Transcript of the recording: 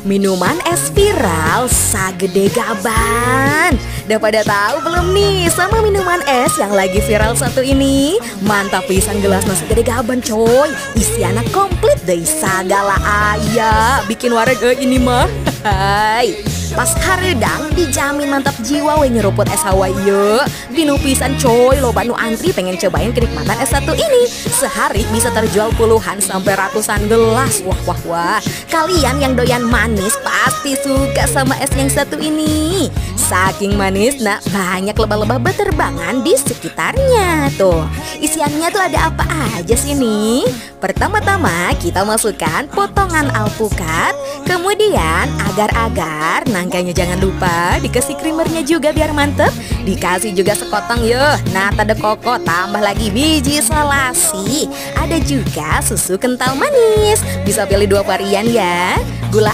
Minuman es viral sagede gaban. Udah pada tahu belum nih sama minuman es yang lagi viral satu ini? Mantap pisan gelas nasi gede gaban coy. Isiana komplit deh sagala aya. Bikin wareg ini mah. Hai. Pas haredang dijamin mantap jiwa we nyeruput es hawaii. Dinu pisan coy, loba nu antri pengen cobain kenikmatan es satu ini. Sehari bisa terjual puluhan sampai ratusan gelas. Wah. Kalian yang doyan manis pasti suka sama es yang satu ini. Saking manis, nah banyak lebah-lebah berterbangan di sekitarnya. Tuh, isiannya tuh ada apa aja sih nih? Pertama-tama kita masukkan potongan alpukat. Kemudian agar-agar, nangkanya jangan lupa dikasih creamernya juga biar mantep. Dikasih juga sekotong yuk nata de koko, tambah lagi biji selasi. Ada juga susu kental manis. Bisa pilih 2 varian ya. Gula